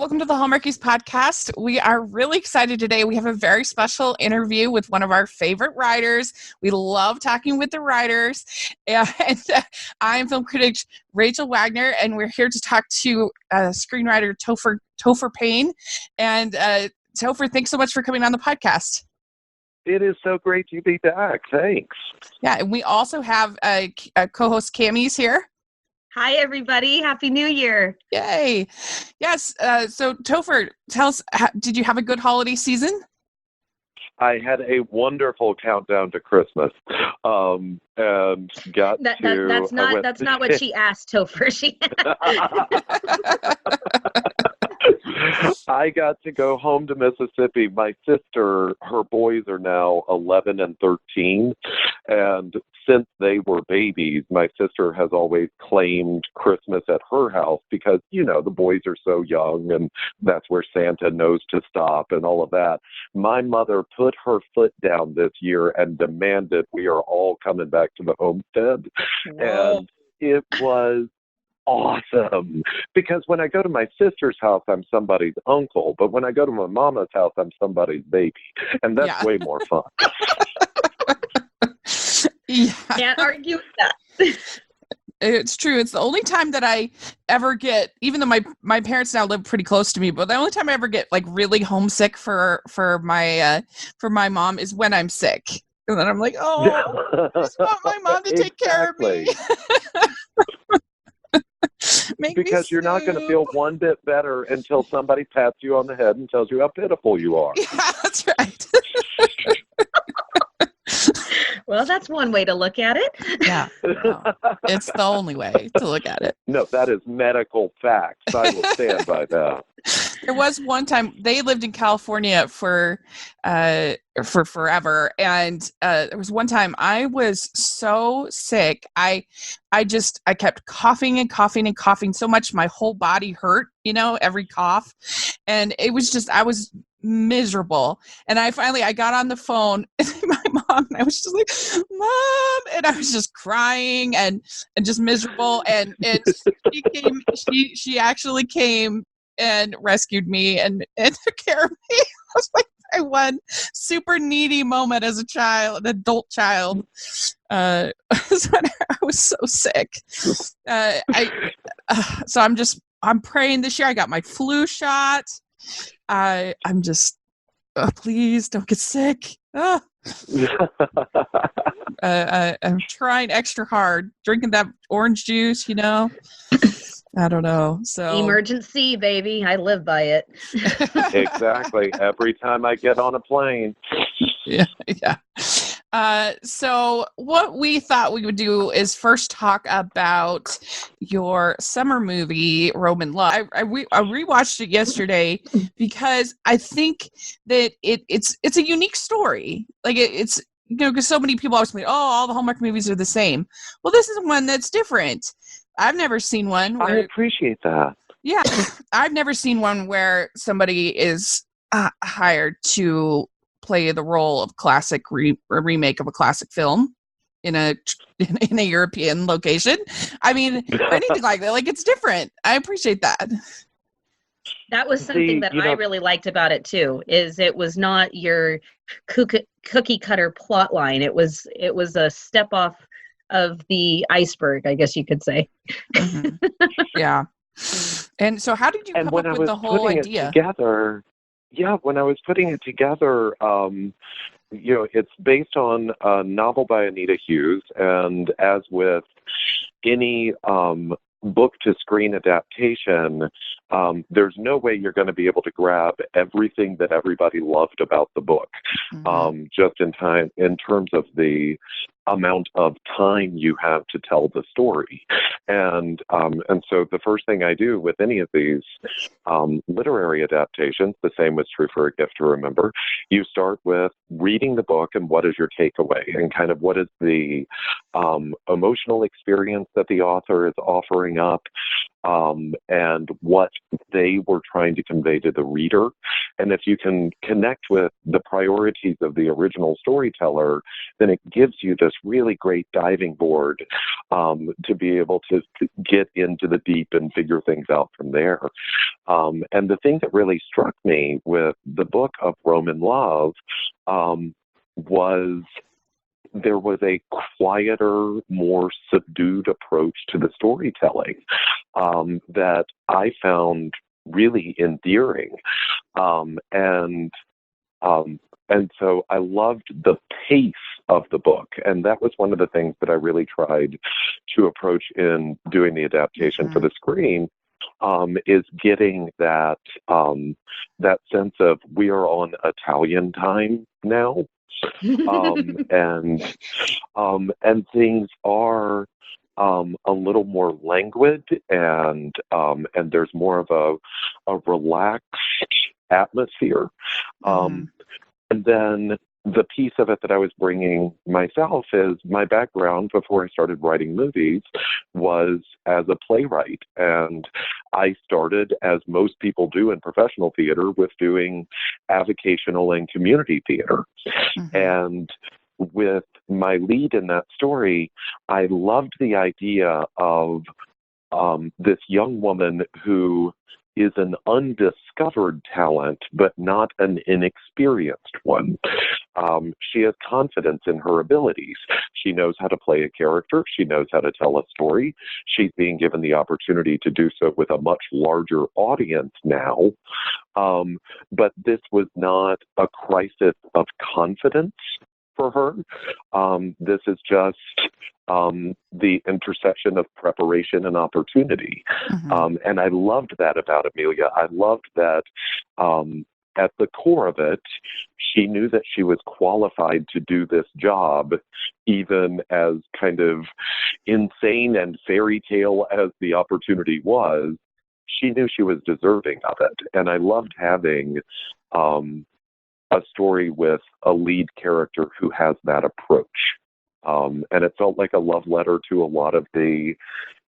Welcome to the Hallmarkies podcast. We are really excited today. We have a very special interview with one of our favorite writers. We love talking with the writers. And I am film critic Rachel Wagner, and we're here to talk to screenwriter Topher Payne. And Topher, thanks so much for coming on the podcast. It is so great to be back. Thanks. Yeah, and we also have a co-host Cammie's here. Hi, everybody. Happy New Year. Yay. Yes. So, Topher, tell us, did you have a good holiday season? I had a wonderful countdown to Christmas, and got that's not what she asked, Topher. I got to go home to Mississippi. My sister, her boys are now 11 and 13, and since they were babies, my sister has always claimed Christmas at her house because, you know, the boys are so young and that's where Santa knows to stop and all of that. My mother put her foot down this year and demanded we are all coming back to the homestead. Whoa. And it was awesome, because when I go to my sister's house, I'm somebody's uncle, but when I go to my mama's house, I'm somebody's baby, and that's way more fun. Yeah. Can't argue with that. It's true. It's the only time that I ever get, even though my parents now live pretty close to me, but the only time I ever get like really homesick for my mom is when I'm sick. And then I'm like, oh, I just want my mom to take care of me. Because you're not going to feel one bit better until somebody pats you on the head and tells you how pitiful you are. Yeah, that's right. Well, that's one way to look at it. Yeah, no, it's the only way to look at it. No, that is medical facts. I will stand by that. There was one time they lived in California for forever, and there was one time I was so sick. I kept coughing and coughing and coughing so much my whole body hurt. You know, every cough, and it was just I was miserable. And I got on the phone and my mom, and I was just like, Mom, and I was just crying and just miserable. And she actually came and rescued me and took care of me. I was like my one super needy moment as a child, an adult child. Was when I was so sick. So I'm praying this year. I got my flu shot. I'm just, please don't get sick. I'm trying extra hard, drinking that orange juice, you know. I don't know. So emergency, baby. I live by it. Exactly. Every time I get on a plane. Yeah. So what we thought we would do is first talk about your summer movie, Roman Love. I rewatched it yesterday because I think that it's a unique story. Like it's, you know, because so many people always say, oh, all the Hallmark movies are the same. Well, this is one that's different. I've never seen one where, I appreciate that. Yeah. I've never seen one where somebody is hired to play the role of classic remake of a classic film in a European location. I mean, or anything like that. Like, it's different. I appreciate that. That was something that I really liked about it too. Is it was not your cookie cutter plot line. It was a step off of the iceberg, I guess you could say. Mm-hmm. Yeah. And so, how did you come up with the whole idea? When I was putting it together, you know, it's based on a novel by Anita Hughes, and as with any book to screen adaptation, there's no way you're going to be able to grab everything that everybody loved about the book, just in terms of the amount of time you have to tell the story. And so the first thing I do with any of these literary adaptations, the same was true for A Gift to Remember, you start with reading the book and what is your takeaway and kind of what is the emotional experience that the author is offering up. and what they were trying to convey to the reader. And if you can connect with the priorities of the original storyteller, then it gives you this really great diving board to be able to get into the deep and figure things out from there. And the thing that really struck me with the book of Roman Love was there was a quieter, more subdued approach to the storytelling that I found really endearing. And so I loved the pace of the book. And that was one of the things that I really tried to approach in doing the adaptation for the screen, is getting that that sense of we are on Italian time now. And things are a little more languid, and there's more of a relaxed atmosphere. And then the piece of it that I was bringing myself is my background before I started writing movies was as a playwright. And I started, as most people do in professional theater, with doing avocational and community theater. And with my lead in that story, I loved the idea of this young woman who is an undiscovered talent, but not an inexperienced one. She has confidence in her abilities. She knows how to play a character. She knows how to tell a story. She's being given the opportunity to do so with a much larger audience now. But this was not a crisis of confidence for her. This is just the intersection of preparation and opportunity. And I loved that about Amelia. I loved that at the core of it, she knew that she was qualified to do this job, even as kind of insane and fairy tale as the opportunity was. She knew she was deserving of it. And I loved having a story with a lead character who has that approach. And it felt like a love letter to a lot of the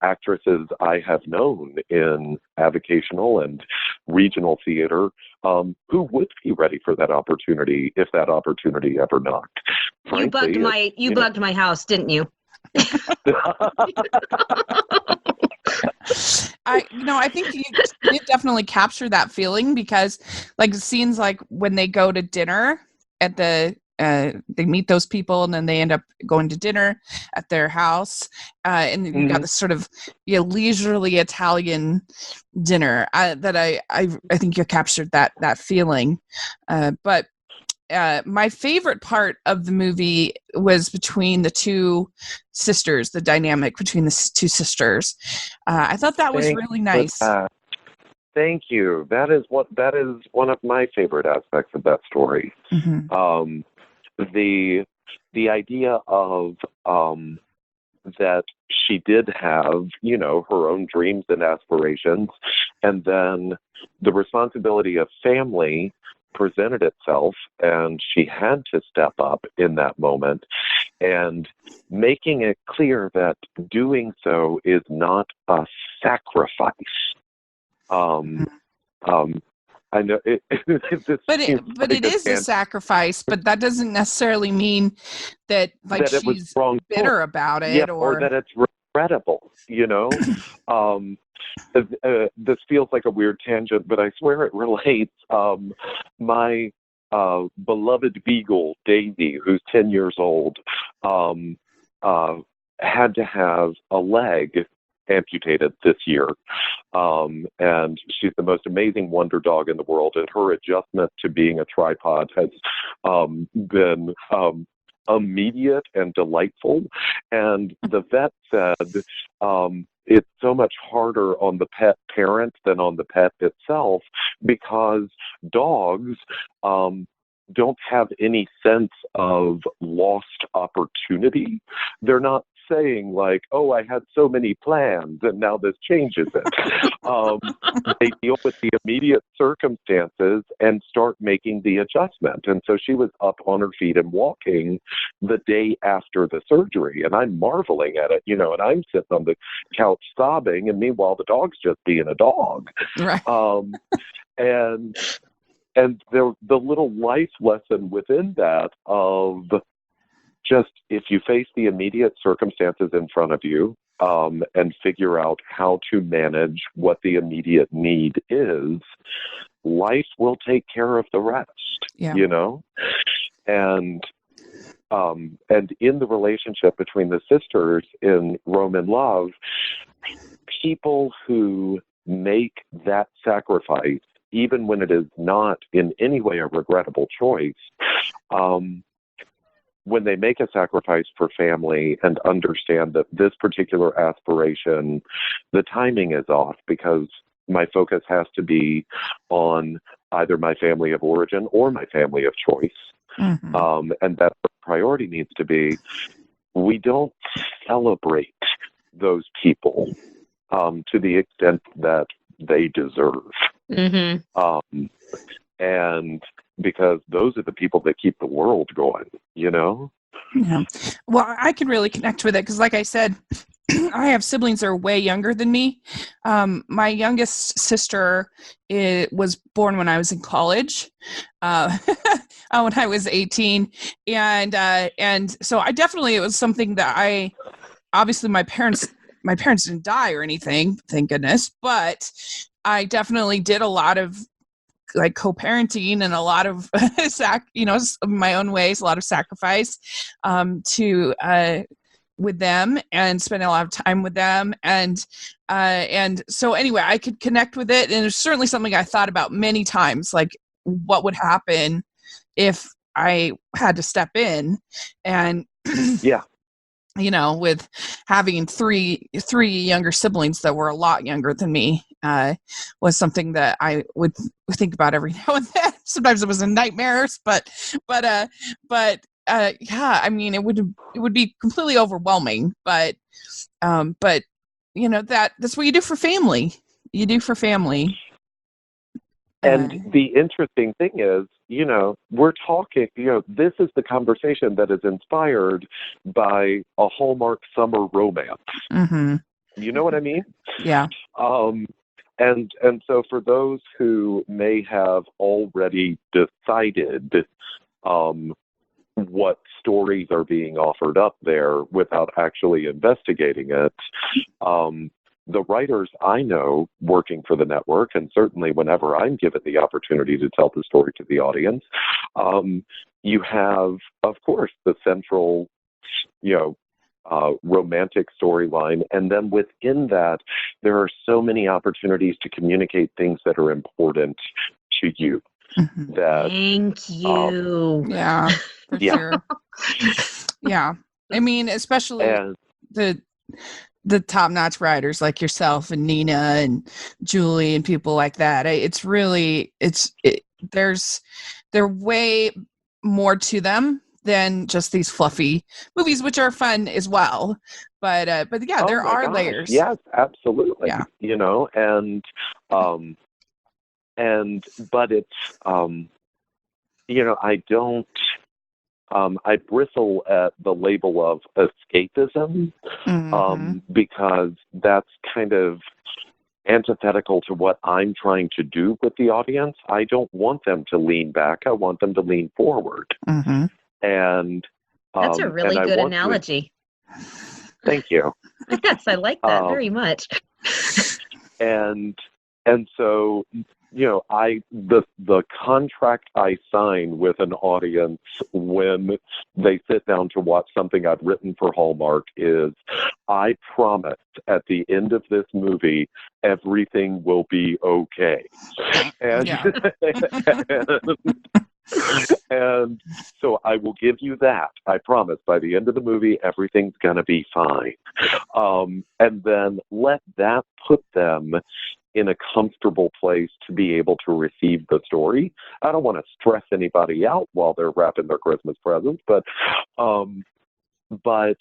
actresses I have known in avocational and regional theater who would be ready for that opportunity if that opportunity ever knocked. Frankly, you bugged my house, didn't you? I think you did definitely capture that feeling, because like scenes like when they go to dinner at the they meet those people and then they end up going to dinner at their house, and you've got this sort of leisurely Italian dinner that I think you captured that feeling. But my favorite part of the movie was between the two sisters, the dynamic between the two sisters. I thought that was really nice. Thank you. That is one of my favorite aspects of that story. The idea of that she did have, her own dreams and aspirations, and then the responsibility of family presented itself, and she had to step up in that moment, and making it clear that doing so is not a sacrifice. I know it but it is a sacrifice, but that doesn't necessarily mean that she's bitter about it, or that it's regrettable. This feels like a weird tangent, but I swear it relates. My beloved beagle, Daisy, who's 10 years old, had to have a leg amputated this year. And she's the most amazing wonder dog in the world, and her adjustment to being a tripod has been immediate and delightful. And the vet said it's so much harder on the pet parent than on the pet itself, because dogs don't have any sense of lost opportunity. They're not saying like, oh, I had so many plans and now this changes it. They deal with the immediate circumstances and start making the adjustment. And so she was up on her feet and walking the day after the surgery, and I'm marveling at it, and I'm sitting on the couch sobbing, and meanwhile the dog's just being a dog. Right. And the little life lesson within that of just, if you face the immediate circumstances in front of you, and figure out how to manage what the immediate need is, life will take care of the rest. Yeah. And in the relationship between the sisters in Rome and Love, people who make that sacrifice, even when it is not in any way a regrettable choice, when they make a sacrifice for family and understand that this particular aspiration, the timing is off because my focus has to be on either my family of origin or my family of choice. Mm-hmm. And that priority needs to be, we don't celebrate those people to the extent that they deserve. Mm-hmm. And because those are the people that keep the world going, Yeah. Well, I can really connect with it because, like I said, I have siblings that are way younger than me. My youngest sister was born when I was in college, when I was 18. And so I definitely, it was something that obviously my parents didn't die or anything, thank goodness, but I definitely did a lot of like co-parenting and a lot of my own ways, a lot of sacrifice with them and spending a lot of time with them. And so anyway, I could connect with it. And it's certainly something I thought about many times, like what would happen if I had to step in and yeah. With having three younger siblings that were a lot younger than me, was something that I would think about every now and then. Sometimes it was in nightmares, but yeah, I mean, it would be completely overwhelming, but that's what you do for family. You do for family. And the interesting thing is, we're talking, this is the conversation that is inspired by a Hallmark summer romance. Mm-hmm. You know what I mean? Yeah. And so for those who may have already decided what stories are being offered up there without actually investigating it, the writers I know working for the network, and certainly whenever I'm given the opportunity to tell the story to the audience, you have, of course, the central, romantic storyline. And then within that, there are so many opportunities to communicate things that are important to you. Mm-hmm. Thank you. Yeah, for sure. Yeah. I mean, especially the top-notch writers like yourself and Nina and Julie and people like that. It's really, there's way more to them than just these fluffy movies, which are fun as well. But yeah, there are layers. Yes, absolutely. Yeah. But it's, I don't, I bristle at the label of escapism, mm-hmm. Because that's kind of antithetical to what I'm trying to do with the audience. I don't want them to lean back. I want them to lean forward. Mm-hmm. And that's a really good analogy. Thank you. Yes, I like that very much. And so, the contract I sign with an audience when they sit down to watch something I've written for Hallmark is, I promise at the end of this movie, everything will be okay. And, and so I will give you that. I promise by the end of the movie, everything's going to be fine. And then let that put them in a comfortable place to be able to receive the story. I don't want to stress anybody out while they're wrapping their Christmas presents, but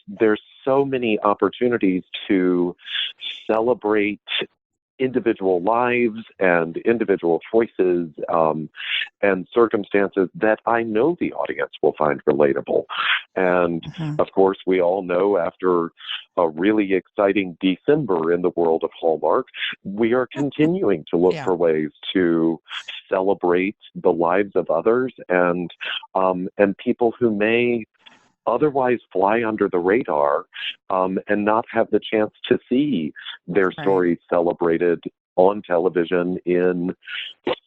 there's so many opportunities to celebrate individual lives and individual choices and circumstances that I know the audience will find relatable. And of course, we all know after a really exciting December in the world of Hallmark, we are continuing to look for ways to celebrate the lives of others and people who may otherwise fly under the radar and not have the chance to see their stories celebrated on television in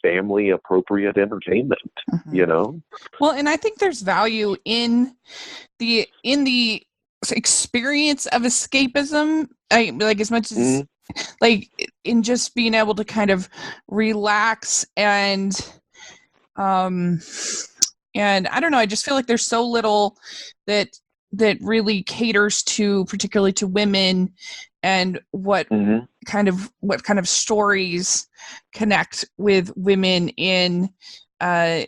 family appropriate entertainment, you know? Well, and I think there's value in the experience of escapism, like as much as like in just being able to kind of relax and I don't know, I just feel like there's so little that really caters to, particularly to women, and what kind of stories connect with women in that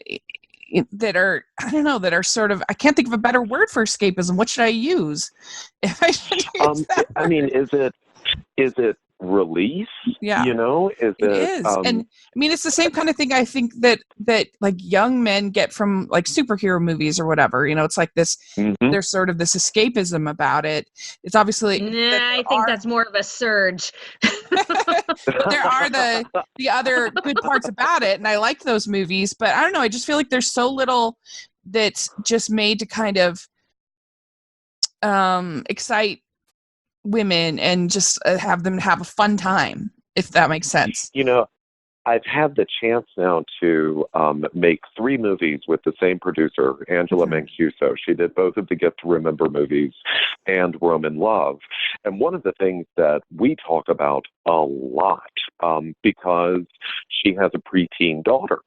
are, I don't know, that are sort of, I can't think of a better word for escapism. What should I use? If I should use that word. I mean, is it release? You know, it is. And I mean, it's the same kind of thing I think that like young men get from like superhero movies or whatever, you know. It's like this there's sort of this escapism about it. It's obviously I think that's more of a surge. But there are the other good parts about it, and I like those movies, but I don't know, I just feel like there's so little that's just made to kind of excite women and just have them have a fun time, if that makes sense. You know, I've had the chance now to make 3 movies with the same producer, Angela Mancuso. She did both of the Gift to Remember movies and Roman Love. And one of the things that we talk about a lot, because she has a preteen daughter,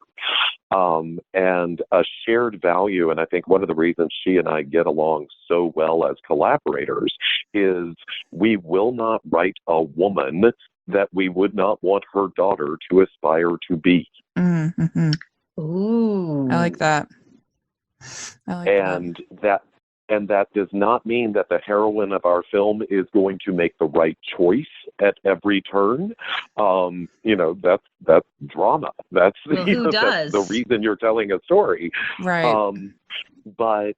and a shared value, and I think one of the reasons she and I get along so well as collaborators is we will not write a woman that we would not want her daughter to aspire to be. Ooh, I like that. And that does not mean that the heroine of our film is going to make the right choice at every turn. You know, that's drama. That's, that's the reason you're telling a story. Right. But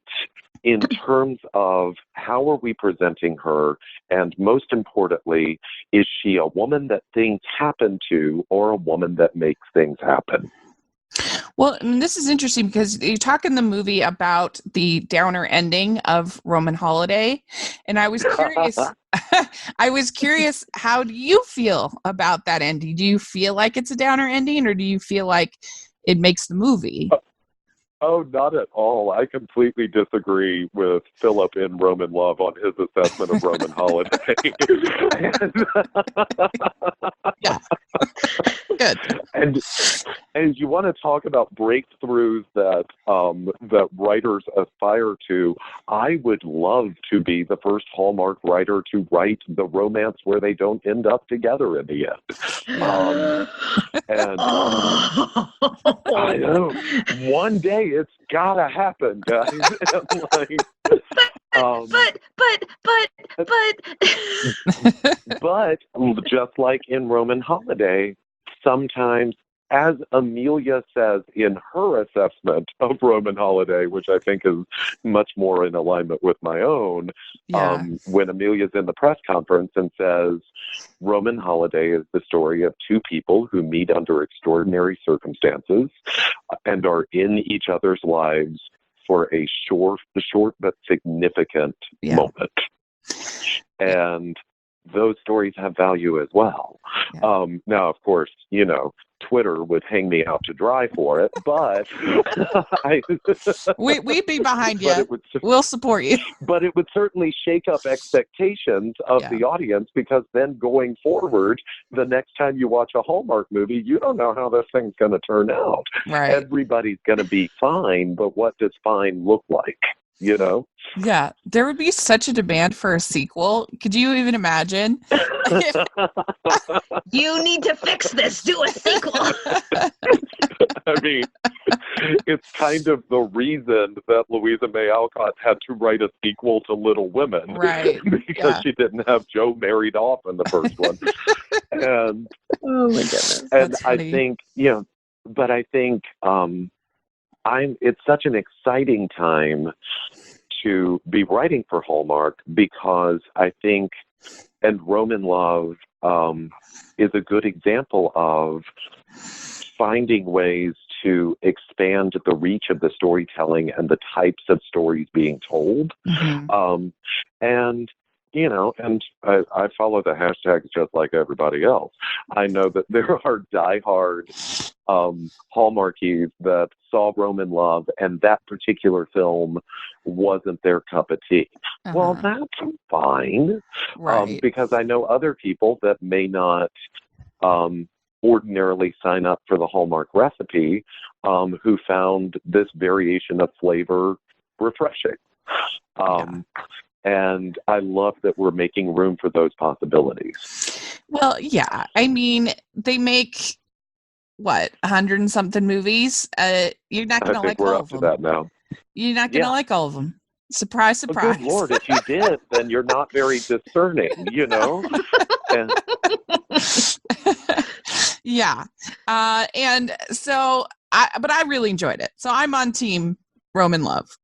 in terms of how are we presenting her, and most importantly, is she a woman that things happen to or a woman that makes things happen? Well, and this is interesting because you talk in the movie about the downer ending of Roman Holiday, and I was curious. I was curious, how do you feel about that ending? Do you feel like it's a downer ending, or do you feel like it makes the movie? Oh, not at all. I completely disagree with Philip in Roman Love on his assessment of Roman Holiday. Yeah. Good. And you want to talk about breakthroughs that that writers aspire to. I would love to be the first Hallmark writer to write the romance where they don't end up together in the end. And I know one day it's gotta happen, guys. But just like in Roman Holiday, sometimes, as Amelia says in her assessment of Roman Holiday, which I think is much more in alignment with my own, when Amelia's in the press conference and says, Roman Holiday is the story of 2 people who meet under extraordinary circumstances and are in each other's lives for a short but significant moment. And those stories have value as well. Now, of course, you know, Twitter would hang me out to dry for it, but we'd be behind you. We'll support you. But it would certainly shake up expectations of the audience, because then going forward, the next time you watch a Hallmark movie, you don't know how this thing's going to turn out. Right. Everybody's going to be fine, but what does fine look like? You know? Yeah, there would be such a demand for a sequel. Could you even imagine? You need to fix this. Do a sequel. I mean, it's kind of the reason that Louisa May Alcott had to write a sequel to Little Women, Right? Because she didn't have Joe married off in the first one. And oh my goodness! And I think, but I think it's such an exciting time to be writing for Hallmark, because I think, and Roman Love is a good example of finding ways to expand the reach of the storytelling and the types of stories being told. Mm-hmm. And I follow the hashtags just like everybody else. I know that there are diehard Hallmarkies that saw Roman Love and that particular film wasn't their cup of tea. Uh-huh. Well, that's fine. Right. Because I know other people that may not ordinarily sign up for the Hallmark recipe who found this variation of flavor refreshing. And I love that we're making room for those possibilities. Well, yeah. I mean, they make, 100 and something movies? You're not going to like all of them. We're up to that now. You're not going to like all of them. Surprise, surprise. Well, good Lord, if you did, then you're not very discerning, And, yeah. And so, but I really enjoyed it. So I'm on team Roman Love.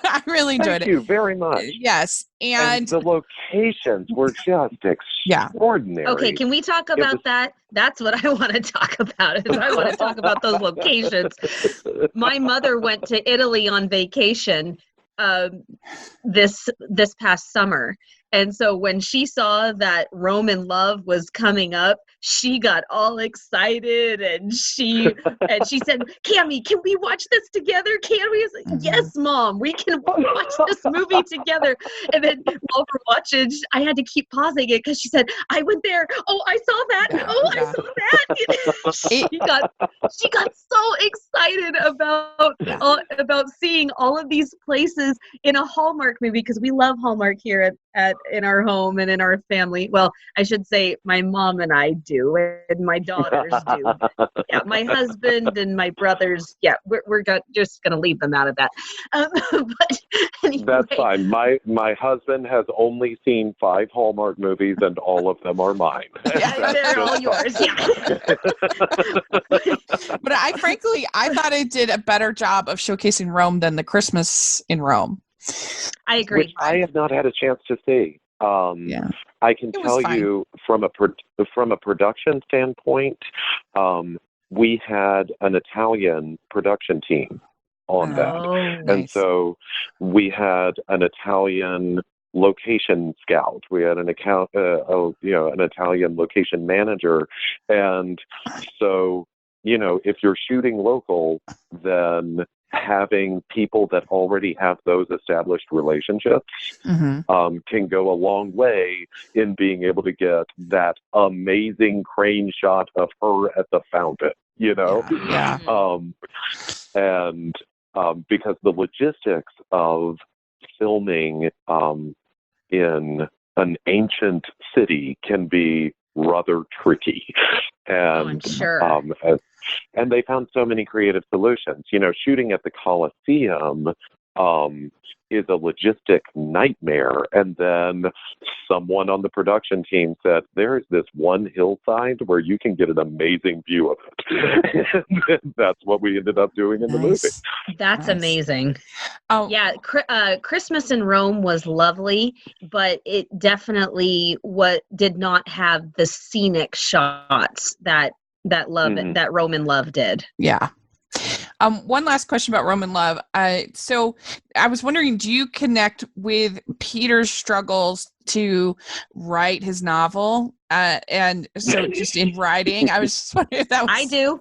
I really enjoyed it. Thank you very much. Yes. And the locations were just extraordinary. Okay, can we talk about that? That's what I want to talk about. I want to talk about those locations. My mother went to Italy on vacation this past summer. And so when she saw that Roman Love was coming up, she got all excited and she said, "Cammie, can we watch this together? Can we?" I was like, "Yes, Mom, we can watch this movie together." And then while we're watching, I had to keep pausing it because she said, "I went there. Oh, I saw that. I saw that." she got so excited about seeing all of these places in a Hallmark movie, because we love Hallmark here in our home and in our family. Well, I should say my mom and I do, and my daughters do. Yeah, my husband and my brothers. Yeah, we're just going to leave them out of that. But anyway. That's fine. My husband has only seen 5 Hallmark movies, and all of them are mine. Yeah, they're all yours. Yeah. But I thought it did a better job of showcasing Rome than the Christmas in Rome. I agree. Which I have not had a chance to see. I can tell you from a production standpoint, we had an Italian production team on that, nice. And so we had an Italian location scout. We had an Italian location manager, and so if you're shooting local, then having people that already have those established relationships can go a long way in being able to get that amazing crane shot of her at the fountain, Yeah. And because the logistics of filming in an ancient city can be rather tricky. And I'm sure. And they found so many creative solutions. Shooting at the Coliseum is a logistic nightmare. And then someone on the production team said, there is this one hillside where you can get an amazing view of it. And that's what we ended up doing in the movie. That's amazing. Oh, yeah. Christmas in Rome was lovely, but it definitely did not have the scenic shots that Roman Love did. Yeah. One last question about Roman Love. So I was wondering, do you connect with Peter's struggles to write his novel? And so just in writing, I was just wondering if that was I do.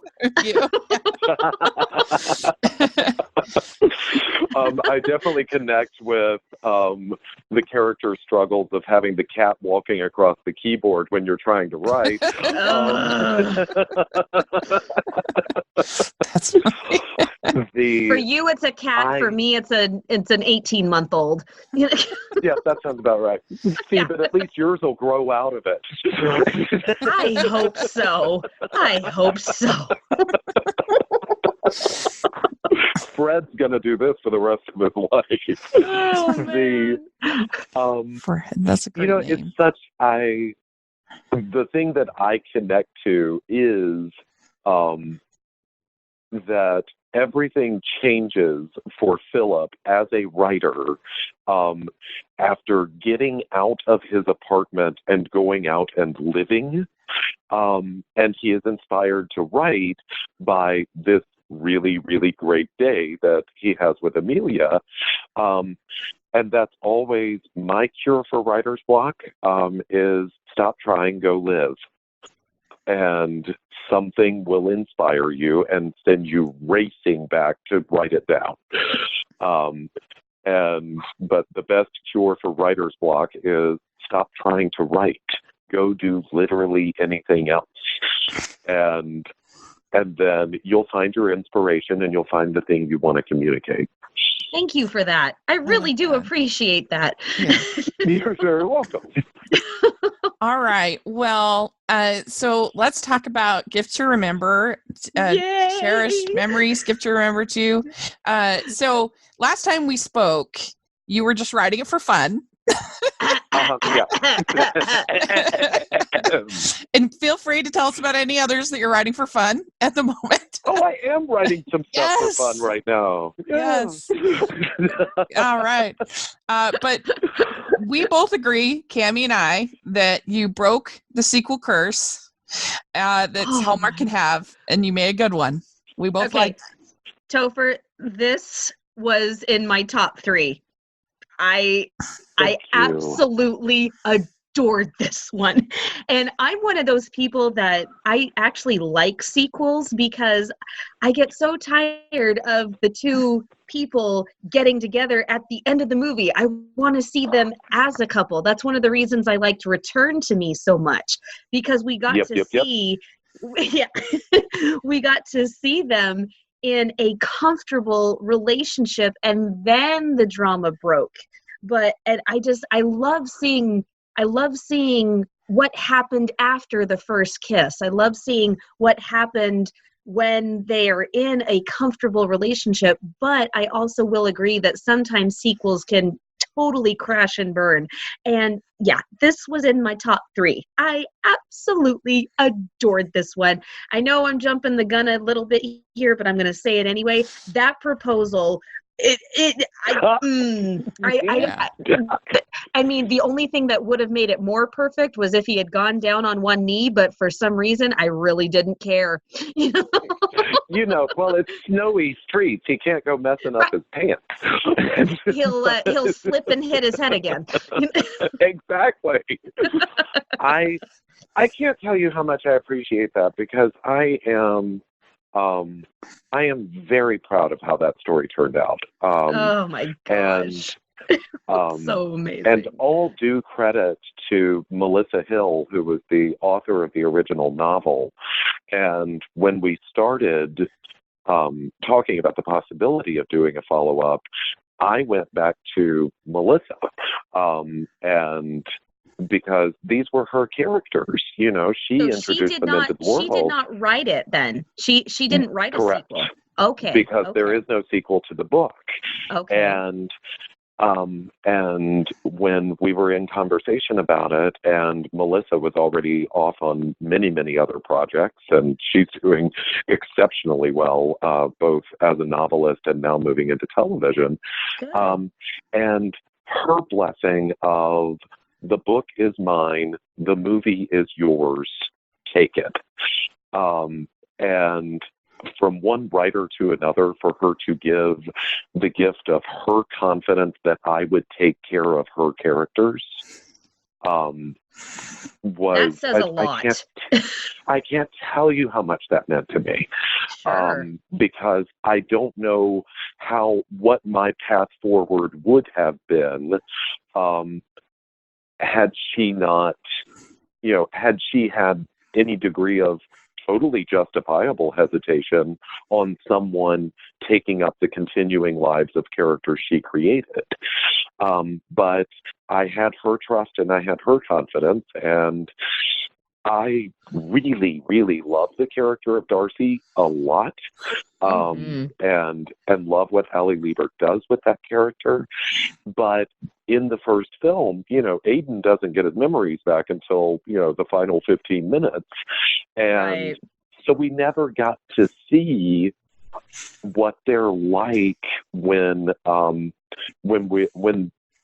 I definitely connect with the character struggles of having the cat walking across the keyboard when you're trying to write. That's funny. For you, it's a cat. For me, it's an 18-month-old. Yeah, that sounds about right. See, but at least yours will grow out of it. I hope so. Fred's gonna do this for the rest of his life. Oh, man. Fred, that's a great name. It's such the thing that I connect to is that everything changes for Philip as a writer after getting out of his apartment and going out and living. And he is inspired to write by this really, really great day that he has with Amelia. And that's always my cure for writer's block, is stop trying, go live. And something will inspire you and send you racing back to write it down. But the best cure for writer's block is stop trying to write. Go do literally anything else. And then you'll find your inspiration and you'll find the thing you want to communicate. Thank you for that. I really do appreciate that. Yeah. You're very welcome. All right. Well, so let's talk about Gift to Remember, Cherished Memories, Gift to Remember too. So last time we spoke, you were just writing it for fun. Yeah. And feel free to tell us about any others that you're writing for fun at the moment. Oh, I am writing some stuff for fun right now. Yeah. Yes. All right. But we both agree, Cammie and I, that you broke the sequel curse that Hallmark can have, and you made a good one. We both like. Topher, this was in my top 3. I absolutely adored this one. And I'm one of those people that I actually like sequels because I get so tired of the two people getting together at the end of the movie. I want to see them as a couple. That's one of the reasons I liked Return to Me so much, because we got to see we got to see them in a comfortable relationship, and then the drama broke. And I love seeing what happened after the first kiss. I love seeing what happened when they are in a comfortable relationship, but I also will agree that sometimes sequels can totally crash and burn. And yeah, this was in my top 3. I absolutely adored this one. I know I'm jumping the gun a little bit here, but I'm going to say it anyway. That proposal, I mean, the only thing that would have made it more perfect was if he had gone down on one knee, but for some reason, I really didn't care. Well, it's snowy streets. He can't go messing up his pants. He'll slip and hit his head again. Exactly. I can't tell you how much I appreciate that, because I am very proud of how that story turned out. Oh my gosh. So amazing. And all due credit to Melissa Hill, who was the author of the original novel. And when we started talking about the possibility of doing a follow-up, I went back to Melissa, and because these were her characters, she introduced them into the world. She did not write it then. She didn't write a sequel. Okay. Because there is no sequel to the book. Okay. And when we were in conversation about it, and Melissa was already off on many, many other projects, and she's doing exceptionally well, both as a novelist and now moving into television. And her blessing of the book is mine, the movie is yours, take it. And from one writer to another, for her to give the gift of her confidence that I would take care of her characters, That says a lot. I can't tell you how much that meant to me. Sure. Because I don't know what my path forward would have been had she not, had she had any degree of totally justifiable hesitation on someone taking up the continuing lives of characters she created. But I had her trust and I had her confidence, and I really, really love the character of Darcy a lot, and love what Ali Liebert does with that character. But in the first film, Aiden doesn't get his memories back until, the final 15 minutes. And so we never got to see what they're like when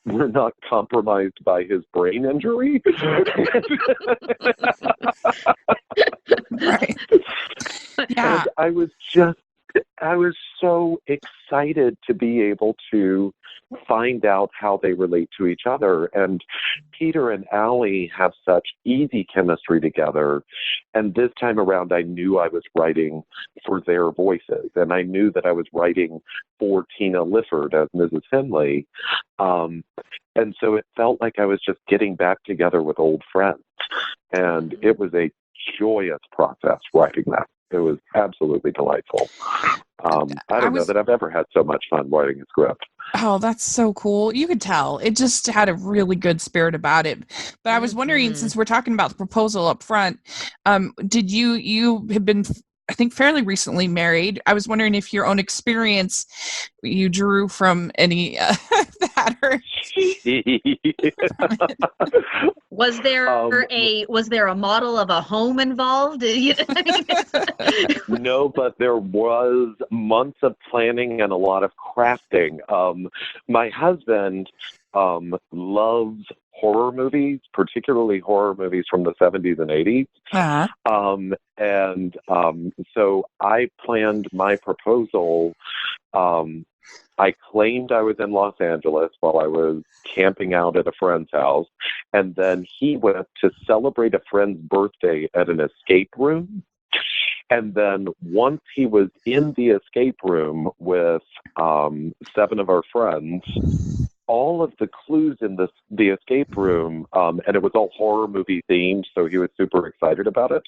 we're not compromised by his brain injury. Right. Yeah. And I was so excited to be able to find out how they relate to each other. And Peter and Allie have such easy chemistry together. And this time around, I knew I was writing for their voices. And I knew that I was writing for Tina Lifford as Mrs. Finley. And so it felt like I was just getting back together with old friends. And it was a joyous process writing that. It was absolutely delightful. I don't know that I've ever had so much fun writing a script. Oh, that's so cool. You could tell. It just had a really good spirit about it. But I was wondering, since we're talking about the proposal up front, did you have been, I think, fairly recently married? I was wondering if your own experience you drew from any that or was there a model of a home involved? No, but there was months of planning and a lot of crafting. My husband loves horror movies, particularly horror movies from the 70s and 80s. So I planned my proposal. I claimed I was in Los Angeles while I was camping out at a friend's house, and then he went to celebrate a friend's birthday at an escape room. And then once he was in the escape room with 7 of our friends, all of the clues in the escape room, and it was all horror movie themed, so he was super excited about it.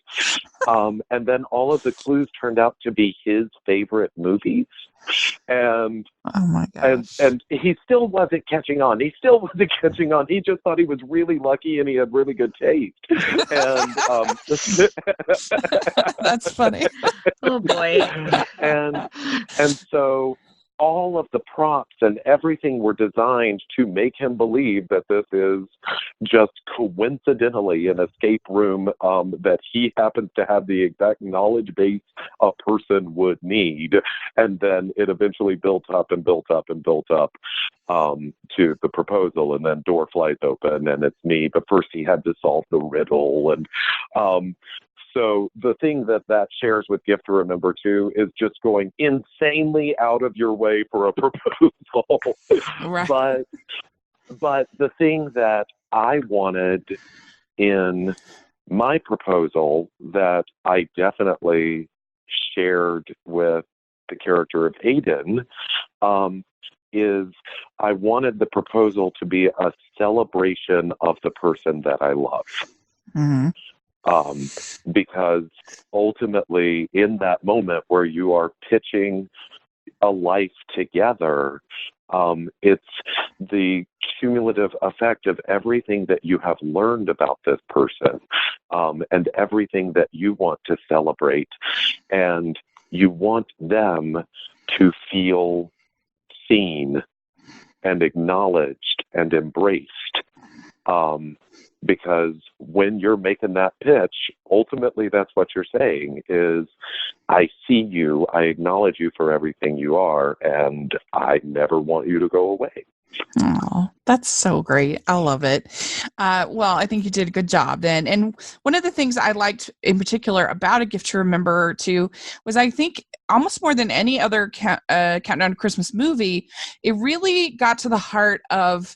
And then all of the clues turned out to be his favorite movies. And oh my gosh. And he still wasn't catching on. He just thought he was really lucky and he had really good taste. And that's funny. Oh boy. And so all of the props and everything were designed to make him believe that this is just coincidentally an escape room that he happens to have the exact knowledge base a person would need. And then it eventually built up and built up and built up to the proposal, and then door flies open and it's me. But first he had to solve the riddle. And so the thing that shares with Gift to Remember too is just going insanely out of your way for a proposal. Right. But the thing that I wanted in my proposal that I definitely shared with the character of Aiden is I wanted the proposal to be a celebration of the person that I love. Mm-hmm. Because ultimately in that moment where you are pitching a life together, it's the cumulative effect of everything that you have learned about this person, and everything that you want to celebrate. And you want them to feel seen and acknowledged and embraced. Because when you're making that pitch, ultimately that's what you're saying is, I see you, I acknowledge you for everything you are, and I never want you to go away. Oh, that's so great. I love it. Well, I think you did a good job then. And one of the things I liked in particular about A Gift to Remember too was I think almost more than any other Countdown to Christmas movie, it really got to the heart of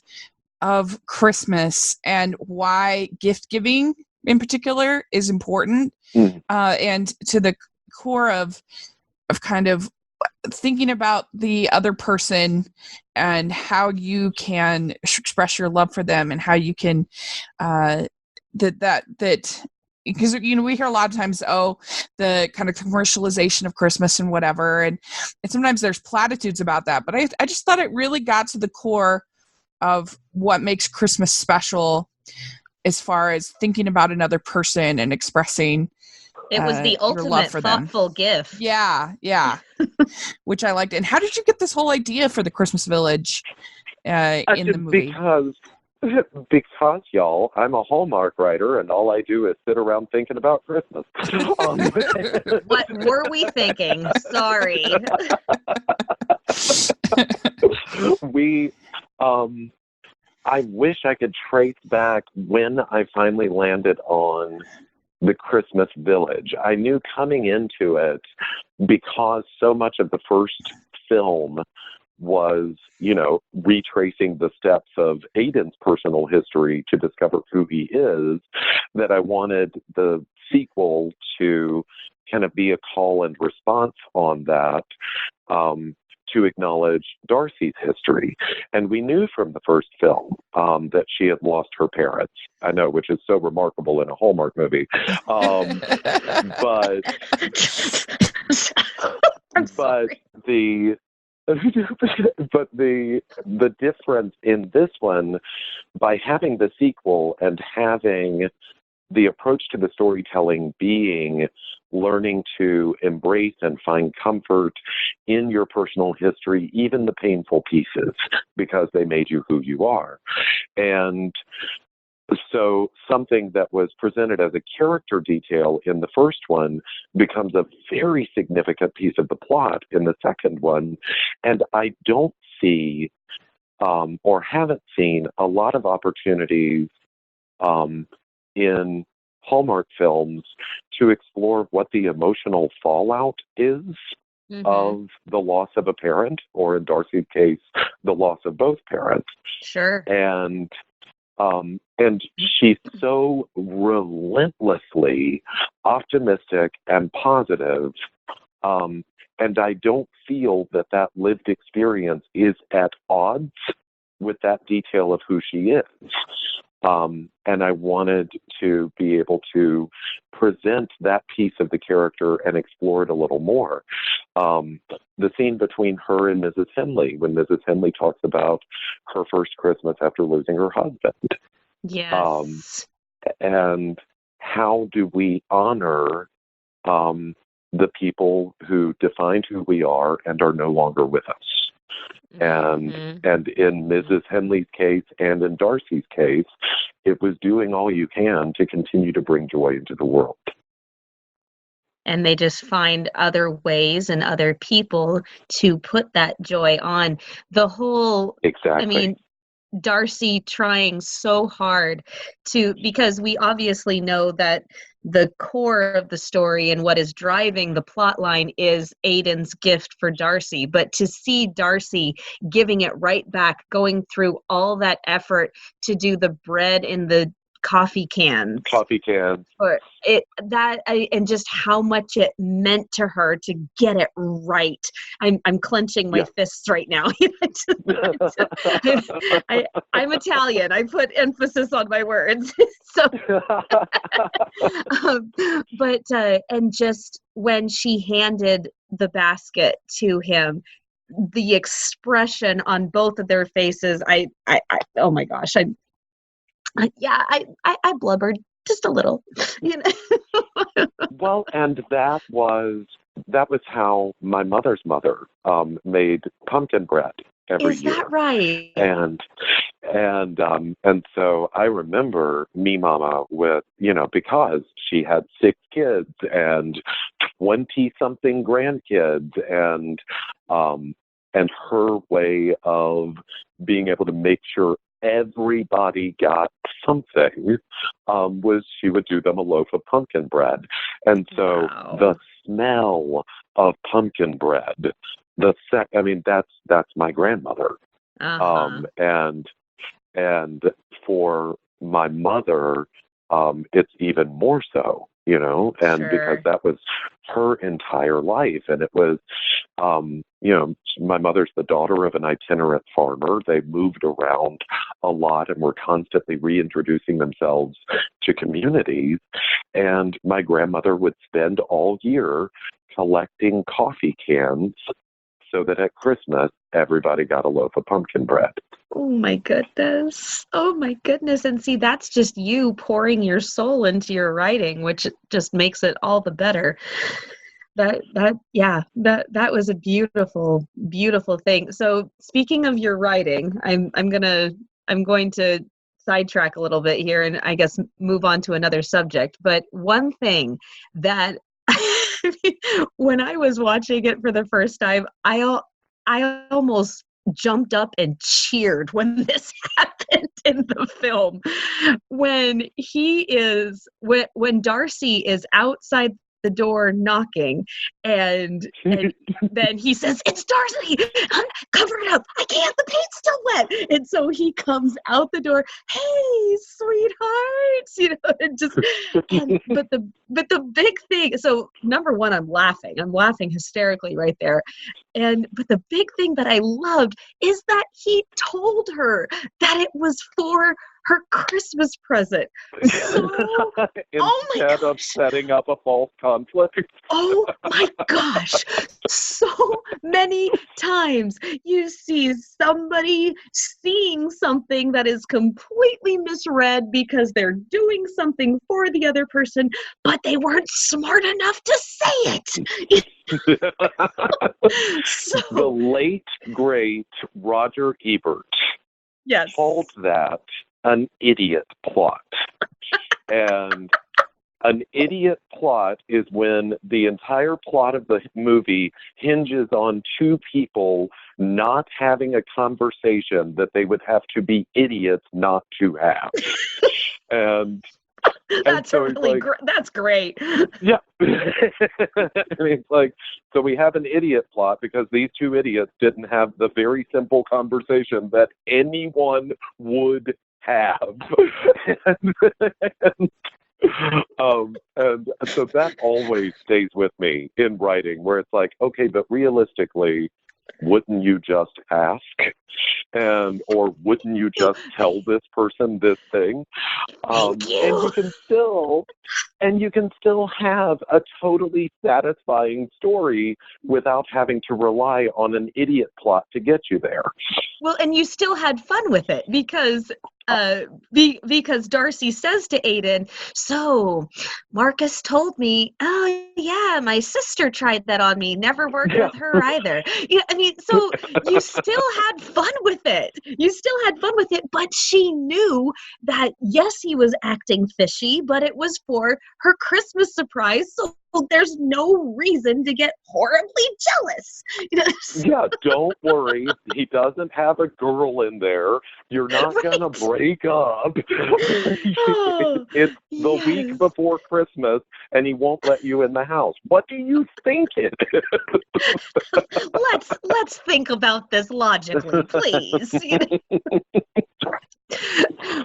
of Christmas and why gift giving in particular is important, and to the core of kind of thinking about the other person and how you can express your love for them, and how you can that because we hear a lot of times, the kind of commercialization of Christmas and whatever, and sometimes there's platitudes about that, but I just thought it really got to the core of what makes Christmas special as far as thinking about another person and expressing it was the ultimate thoughtful gift. Yeah. Which I liked. And how did you get this whole idea for the Christmas Village in the movie? Because y'all, I'm a Hallmark writer, and all I do is sit around thinking about Christmas. What were we thinking? Sorry. I wish I could trace back when I finally landed on the Christmas Village. I knew coming into it, because so much of the first film was, retracing the steps of Aiden's personal history to discover who he is, that I wanted the sequel to kind of be a call and response on that, to acknowledge Darcy's history. And we knew from the first film that she had lost her parents. I know, which is so remarkable in a Hallmark movie. But the difference in this one, by having the sequel and having the approach to the storytelling being learning to embrace and find comfort in your personal history, even the painful pieces, because they made you who you are. And so something that was presented as a character detail in the first one becomes a very significant piece of the plot in the second one. And I don't see or haven't seen a lot of opportunities in Hallmark films to explore what the emotional fallout is of the loss of a parent, or in Darcy's case, the loss of both parents. Sure. And she's so relentlessly optimistic and positive, and I don't feel that lived experience is at odds with that detail of who she is. And I wanted to be able to present that piece of the character and explore it a little more. The scene between her and Mrs. Henley, when Mrs. Henley talks about her first Christmas after losing her husband. Yes. And how do we honor the people who defined who we are and are no longer with us? And in Mrs. Henley's case and in Darcy's case, it was doing all you can to continue to bring joy into the world. And they just find other ways and other people to put that joy on. The whole, exactly. I mean, Darcy trying so hard because we obviously know that the core of the story and what is driving the plot line is Aiden's gift for Darcy. But to see Darcy giving it right back, going through all that effort to do the bread in the coffee cans. And just how much it meant to her to get it right. I'm clenching my fists right now. I'm Italian. I put emphasis on my words. So, and just when she handed the basket to him, the expression on both of their faces, oh my gosh, I blubbered just a little, Well, and that was how my mother's mother made pumpkin bread every year. Is that right? And so I remember me mama with, because she had 6 kids and 20-something grandkids, and her way of being able to make sure everybody got something was she would do them a loaf of pumpkin bread. And so the smell of pumpkin bread, that's my grandmother. And for my mother, it's even more so, and Sure. because that was her entire life. And it was, my mother's the daughter of an itinerant farmer. They moved around a lot and were constantly reintroducing themselves to communities. And my grandmother would spend all year collecting coffee cans so that at Christmas, everybody got a loaf of pumpkin bread. Oh my goodness. Oh my goodness. And see, that's just you pouring your soul into your writing, which just makes it all the better. That was a beautiful, beautiful thing. So speaking of your writing, I'm going to sidetrack a little bit here and I guess move on to another subject. But one thing that when I was watching it for the first time, I almost jumped up and cheered when this happened in the film. When Darcy is outside the door knocking and then he says, "It's Darcy, cover it up, I can't, the paint's still wet." And so he comes out the door, "Hey sweetheart," but the big thing, so number one, I'm laughing hysterically right there. But the big thing that I loved is that he told her that it was for her Christmas present. So, Instead of setting up a false conflict. Oh my gosh. So many times you see somebody seeing something that is completely misread because they're doing something for the other person, but they weren't smart enough to say it. So, the late, great Roger Ebert called that an idiot plot. And an idiot plot is when the entire plot of the movie hinges on two people not having a conversation that they would have to be idiots not to have. And that's that's great. Yeah. So we have an idiot plot because these two idiots didn't have the very simple conversation that anyone would have. And so that always stays with me in writing, where it's like, okay, but realistically, wouldn't you just ask? Or wouldn't you just tell this person this thing? Thank you. And you can still have a totally satisfying story without having to rely on an idiot plot to get you there. Well, and you still had fun with it because Darcy says to Aiden, "So Marcus told me, oh yeah, my sister tried that on me. Never worked with her either." Yeah, I mean, so you still had fun with it. But she knew that yes, he was acting fishy, but it was for her Christmas surprise. So there's no reason to get horribly jealous. Yeah, don't worry. He doesn't have a girl in there. You're not going to break up. It's the week before Christmas, and he won't let you in the house. What do you think it is? Let's think about this logically, please.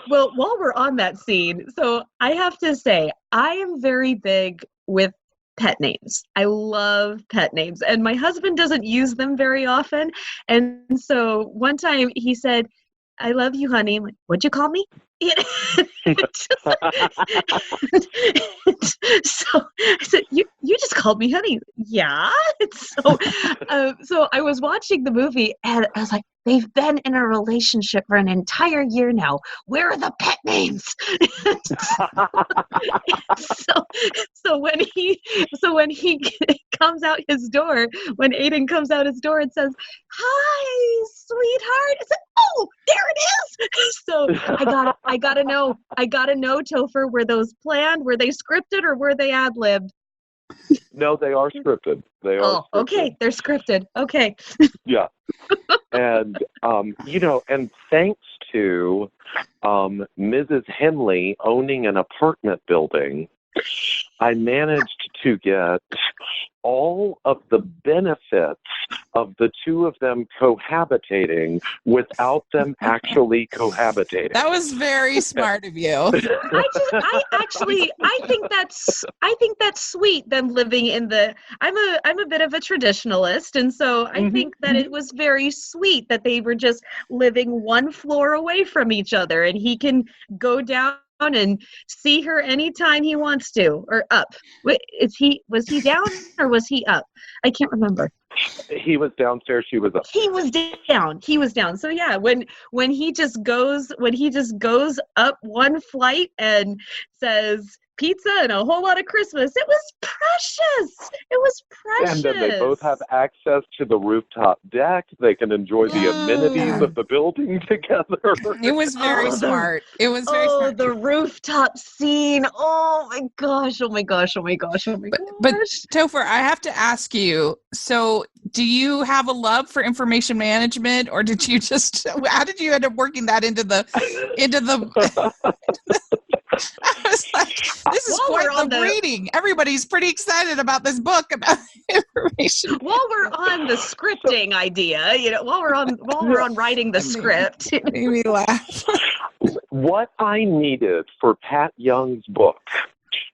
Well, while we're on that scene, so I have to say, I am very big with pet names. I love pet names, and my husband doesn't use them very often. And so one time he said, "I love you, honey." I'm like, "What'd you call me?" So I said, you just called me honey." "Yeah." So I was watching the movie and I was like, they've been in a relationship for an entire year now. Where are the pet names? So when he comes out his door, when Aiden comes out his door and says, "Hi, sweetheart," I said, "Oh, there it is." So I gotta know, Topher, were those planned? Were they scripted or were they ad-libbed? No, they are scripted. Scripted. Okay, they're scripted. Okay. Yeah. And, and thanks to Mrs. Henley owning an apartment building, I managed to get all of the benefits of the two of them cohabitating without them actually cohabitating. That was very smart of you. I think that's sweet, them living in the, I'm a bit of a traditionalist, and so I think that it was very sweet that they were just living one floor away from each other, and he can go down and see her anytime he wants to, or up. Was he down or was he up? I can't remember. He was downstairs, she was up. He was down. So yeah, when he just goes up one flight and says pizza and a whole lot of Christmas, it was precious. And then they both have access to the rooftop deck. They can enjoy the amenities of the building together. It was very smart. It was very smart. The rooftop scene. Oh my gosh. But Topher, I have to ask you, so do you have a love for information management, or did you just, how did you end up working that into the I was like, this is quite the reading. Everybody's pretty excited about this book about information. While we're on the scripting idea, while we're on writing the script. Made me laugh. What I needed for Pat Young's book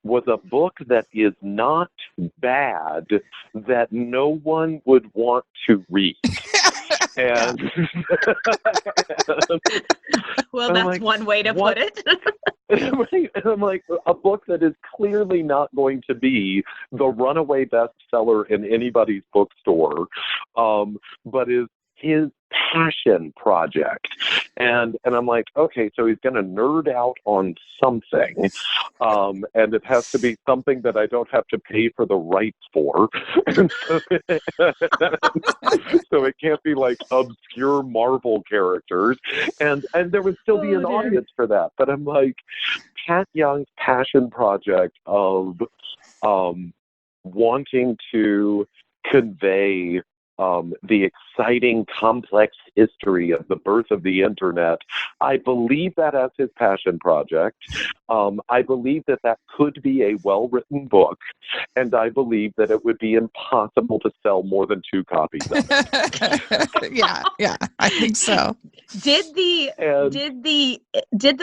was a book that is not bad, that no one would want to read. And well, that's like, one way to put it. I'm like, a book that is clearly not going to be the runaway bestseller in anybody's bookstore, but is his passion project. And I'm like, okay, so he's going to nerd out on something, and it has to be something that I don't have to pay for the rights for. So it can't be like obscure Marvel characters, and there would still be an audience for that. But I'm like, Pat Young's passion project of wanting to convey the exciting, complex history of the birth of the internet. I believe that as his passion project. I believe that could be a well-written book, and I believe that it would be impossible to sell more than 2 copies of it. Yeah, I think so. Did the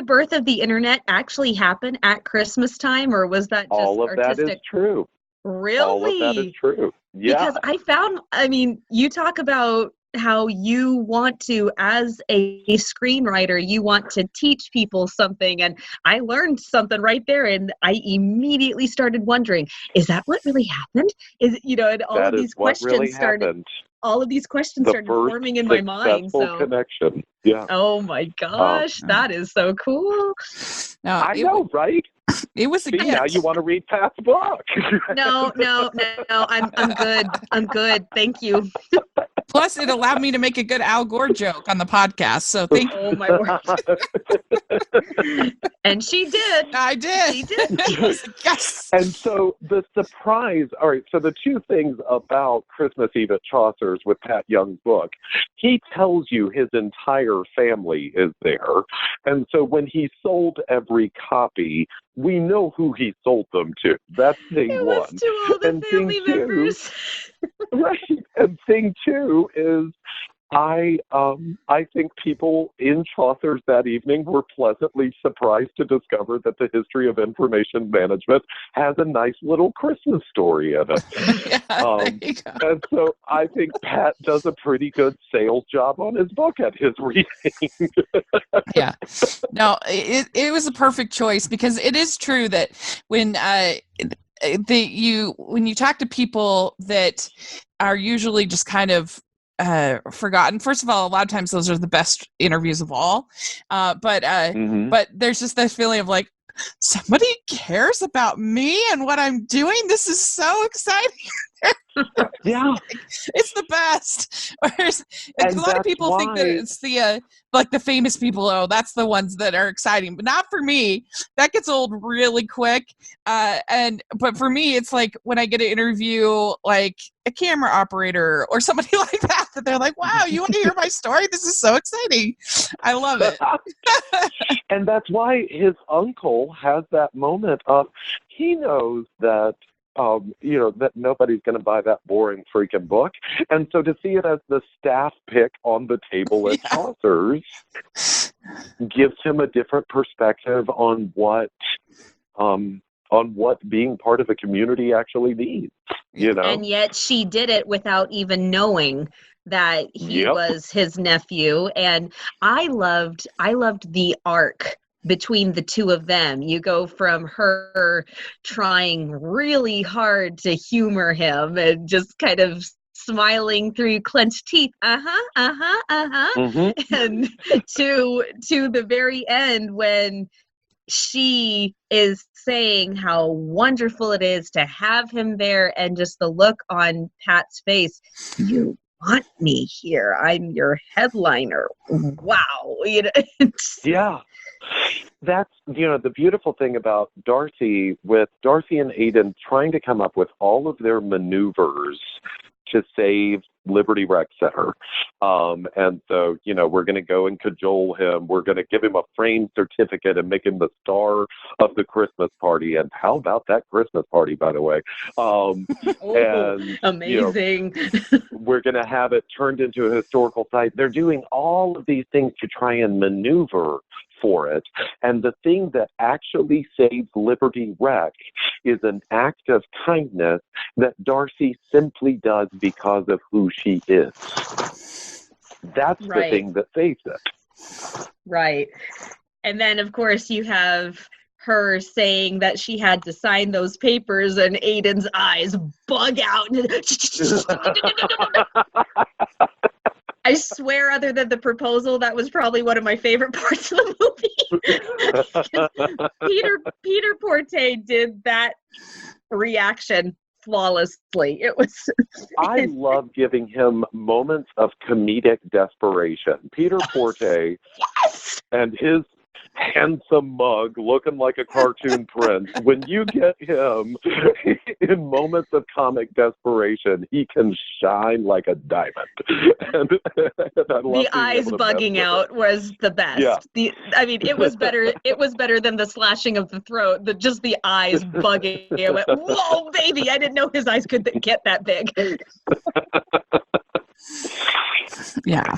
birth of the internet actually happen at Christmas time, or was that just all of artistic? That is true. Really? All of that is true. Yeah. Because you talk about how you want to, as a screenwriter, you want to teach people something. And I learned something right there. And I immediately started wondering, is that what really happened? And all of these questions started. All of these questions started forming in my mind. So connection. Yeah. Oh my gosh, that is so cool. No, I know, right? It was a gift. Now you want to read Pat's book. No, I'm good. Thank you. Plus, it allowed me to make a good Al Gore joke on the podcast. So thank you. Oh my word. And she did. I did. She did. Yes. And so the surprise, all right, so the two things about Christmas Eve at Chaucer's with Pat Young's book, he tells you his entire family is there. And so when he sold every copy, we know who he sold them to. That's thing it one. Was to all the and family members. Right. And thing two is I think people in Chaucer's that evening were pleasantly surprised to discover that the history of information management has a nice little Christmas story in it. And so I think Pat does a pretty good sales job on his book at his reading. Yeah. No, it was a perfect choice, because it is true that when you talk to people that are usually just kind of forgotten. First of all, a lot of times those are the best interviews of all. But there's just this feeling of like, somebody cares about me and what I'm doing. This is so exciting. Yeah, it's the best. Whereas a lot of people think that it's the like the famous people. Oh, that's the ones that are exciting, but not for me. That gets old really quick. But for me, it's like when I get to interview like a camera operator or somebody like that they're like, "Wow, you want to hear my story? This is so exciting." I love it. And that's why his uncle has that moment of, he knows that that nobody's going to buy that boring freaking book. And so to see it as the staff pick on the table at Chaucer's gives him a different perspective on what being part of a community actually means, And yet she did it without even knowing that he was his nephew. And I loved the arc between the two of them. You go from her trying really hard to humor him and just kind of smiling through clenched teeth, Mm-hmm. and to the very end when she is saying how wonderful it is to have him there, and just the look on Pat's face. You want me here. I'm your headliner. Wow. Yeah. That's, the beautiful thing about Darcy, with Darcy and Aiden trying to come up with all of their maneuvers to save Liberty Rec Center. And so, we're going to go and cajole him. We're going to give him a framed certificate and make him the star of the Christmas party. And how about that Christmas party, by the way? And amazing. We're going to have it turned into a historical site. They're doing all of these things to try and maneuver for it. And the thing that actually saves Liberty Rec is an act of kindness that Darcy simply does because of who she is. That's the thing that saves it. Right. And then, of course, you have her saying that she had to sign those papers, and Aiden's eyes bug out. I swear, other than the proposal, that was probably one of my favorite parts of the movie. Peter Porte did that reaction flawlessly. It was. I love giving him moments of comedic desperation. Peter Porte and his handsome mug looking like a cartoon prince. When you get him in moments of comic desperation, he can shine like a diamond. And the eyes bugging out was the best. Yeah. It was better. It was better than the slashing of the throat. Just the eyes bugging. I went, whoa, baby! I didn't know his eyes could get that big. Yeah.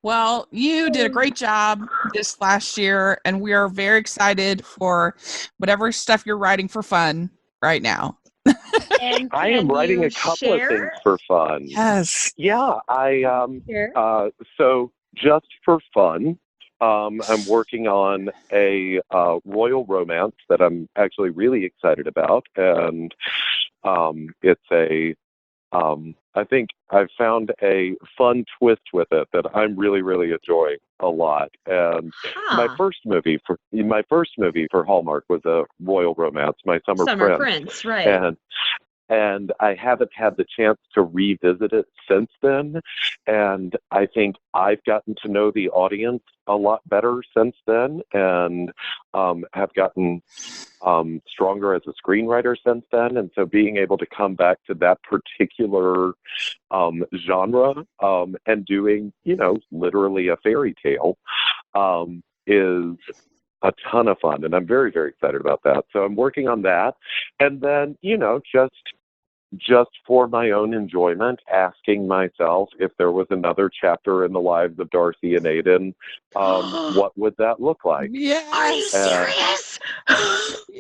Well, you did a great job this last year, and we are very excited for whatever stuff you're writing for fun right now. And I am writing a couple of things for fun. Yes. Yeah. So just for fun, I'm working on a royal romance that I'm actually really excited about. And it's I think I've found a fun twist with it that I'm really, really enjoying a lot. And my first movie for Hallmark was a royal romance, My Summer Prince, right? And I haven't had the chance to revisit it since then. And I think I've gotten to know the audience a lot better since then, and have gotten stronger as a screenwriter since then. And so being able to come back to that particular genre and doing, literally a fairy tale is a ton of fun. And I'm very, very excited about that. So I'm working on that. And then, just for my own enjoyment, asking myself if there was another chapter in the lives of Darcy and Aiden, what would that look like? Yeah. Are you serious?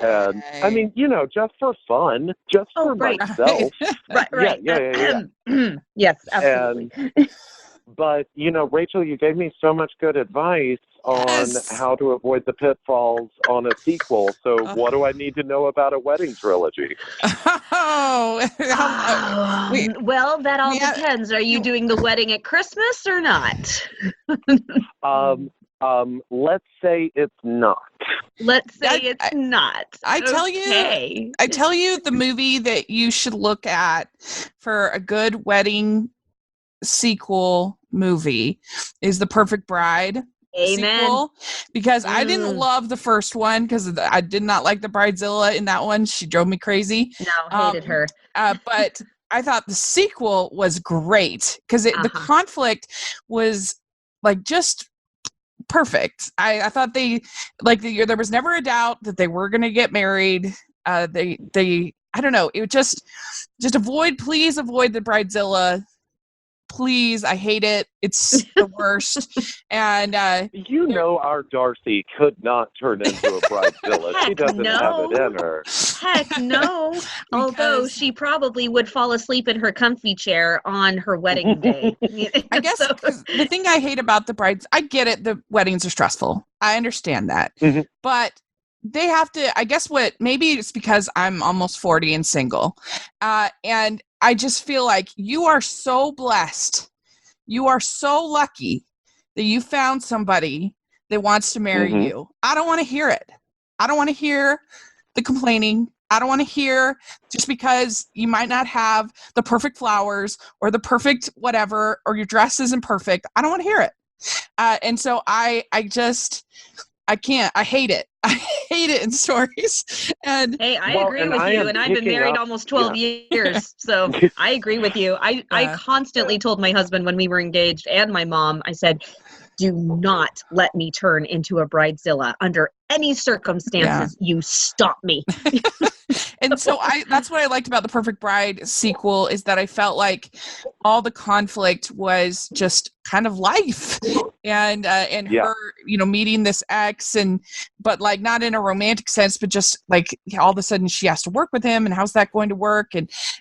And I mean, just for fun, just for myself. Right. Yeah. Yes, absolutely. But, Rachel, you gave me so much good advice on how to avoid the pitfalls on a sequel. So what do I need to know about a wedding trilogy? Well, that all depends. Are you doing the wedding at Christmas or not? Let's say it's not. Let's say it's not. I tell you, the movie that you should look at for a good wedding sequel movie is The Perfect Bride. Amen. Sequel, because I didn't love the first one because I did not like the Bridezilla in that one. She drove me crazy. No, hated her. But I thought the sequel was great because the conflict was like just perfect. I thought there was never a doubt that they were going to get married. They I don't know. It would just please avoid the Bridezilla. Please, I hate it. It's the worst. And our Darcy could not turn into a bridezilla. She doesn't have it in her. Heck no. Although she probably would fall asleep in her comfy chair on her wedding day. I guess the thing I hate about the brides, I get it. The weddings are stressful. I understand that. Mm-hmm. But they have to, I guess maybe it's because I'm almost 40 and single. And I just feel like you are so blessed. You are so lucky that you found somebody that wants to marry you. I don't want to hear it. I don't want to hear the complaining. I don't want to hear just because you might not have the perfect flowers or the perfect whatever, or your dress isn't perfect. I don't want to hear it. And so I can't. I hate it. I hate it in stories. And hey, I agree with you. And I've been married almost 12 years. So I agree with you. I constantly told my husband when we were engaged and my mom, I said, do not let me turn into a bridezilla under any circumstances. You stop me. And so that's what I liked about the Perfect Bride sequel, is that I felt like all the conflict was just kind of life, and her, meeting this ex, but like not in a romantic sense, but just like all of a sudden she has to work with him, and how's that going to work,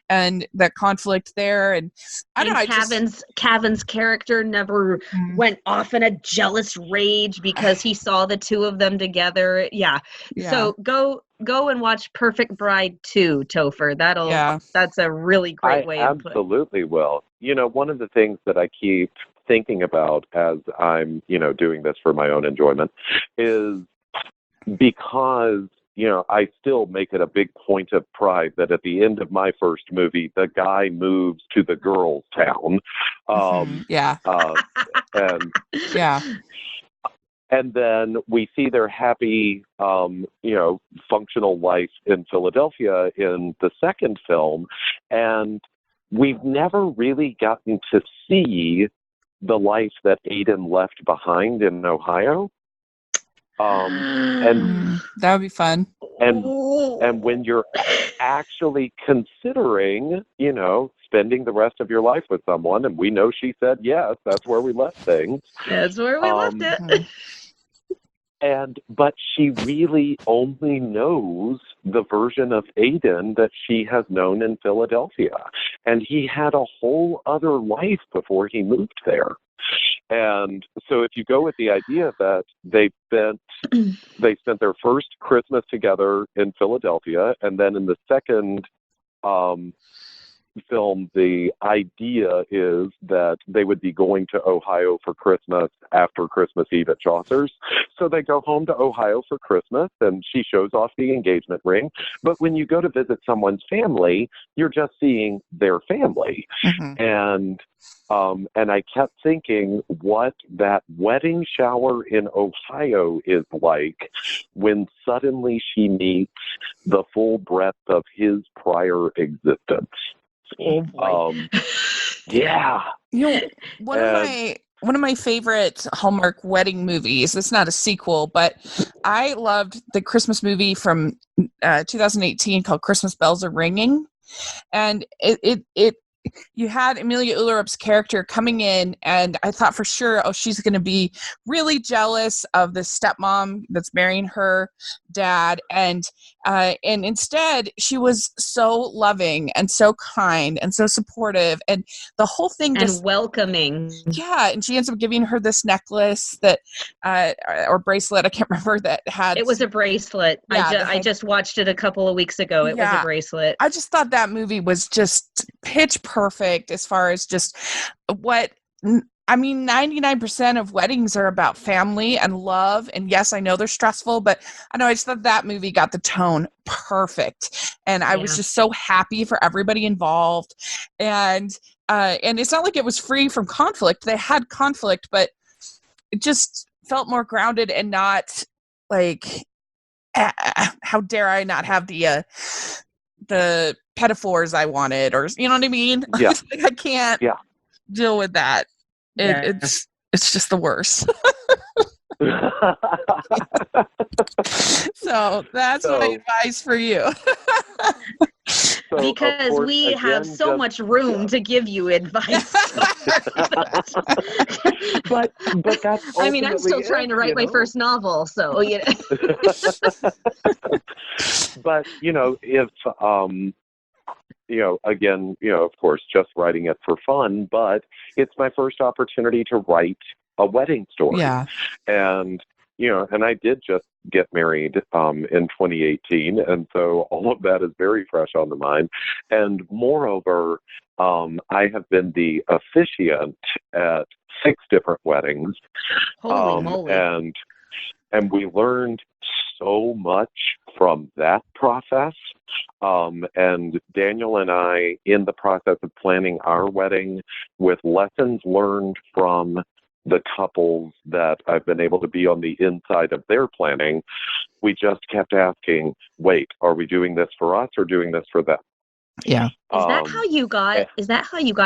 and that conflict there, and I don't know. Cavan's character never went off in a jealous rage because he saw the two of them together. Yeah. So go and watch Perfect Bride 2, Topher. That's a really great way of putting it. I absolutely will. One of the things that I keep thinking about as I'm, doing this for my own enjoyment is because, I still make it a big point of pride that at the end of my first movie, the guy moves to the girls' town. And then we see their happy, functional life in Philadelphia in the second film. And we've never really gotten to see the life that Aiden left behind in Ohio. And that would be fun. And when you're actually considering, spending the rest of your life with someone, and we know she said yes, that's where we left things. That's where we left it. But she really only knows the version of Aiden that she has known in Philadelphia. And he had a whole other life before he moved there. And so if you go with the idea that they spent their first Christmas together in Philadelphia, and then in the second film, the idea is that they would be going to Ohio for Christmas after Christmas Eve at Chaucer's. So they go home to Ohio for Christmas, and she shows off the engagement ring. But when you go to visit someone's family, you're just seeing their family. And I kept thinking what that wedding shower in Ohio is like when suddenly she meets the full breadth of his prior existence. Oh boy. One of my favorite Hallmark wedding movies, it's not a sequel, but I loved the Christmas movie from 2018 called Christmas Bells Are Ringing. And it you had Amelia Ullerup's character coming in, and I thought for sure, she's going to be really jealous of the stepmom that's marrying her dad, and instead she was so loving and so kind and so supportive, and the whole thing and welcoming. Yeah, and she ends up giving her this necklace that or bracelet, I can't remember, that had. It was a bracelet. Yeah, I just watched it a couple of weeks ago. It was a bracelet. I just thought that movie was just pitch perfect as far as just 99% of weddings are about family and love. And yes, I know they're stressful, but I just thought that movie got the tone perfect. And I was just so happy for everybody involved. And it's not like it was free from conflict. They had conflict, but it just felt more grounded and not like, how dare I not have the pedophores I wanted, or you know what I mean? Yeah. I can't deal with that. It's just the worst. So that's my advice for you. So, because course, we have so just, much room to give you advice. but that's I mean, I'm still ultimately trying to write my first novel, so But if again, of course, just writing it for fun, but it's my first opportunity to write a wedding story. Yeah. And, and I did just get married in 2018. And so all of that is very fresh on the mind. And moreover, I have been the officiant at 6 different weddings. Holy moly. And we learned so much from that process. And Daniel and I, in the process of planning our wedding, with lessons learned from the couples that I've been able to be on the inside of their planning, we just kept asking, wait, are we doing this for us or doing this for them? Yeah. Is that how you got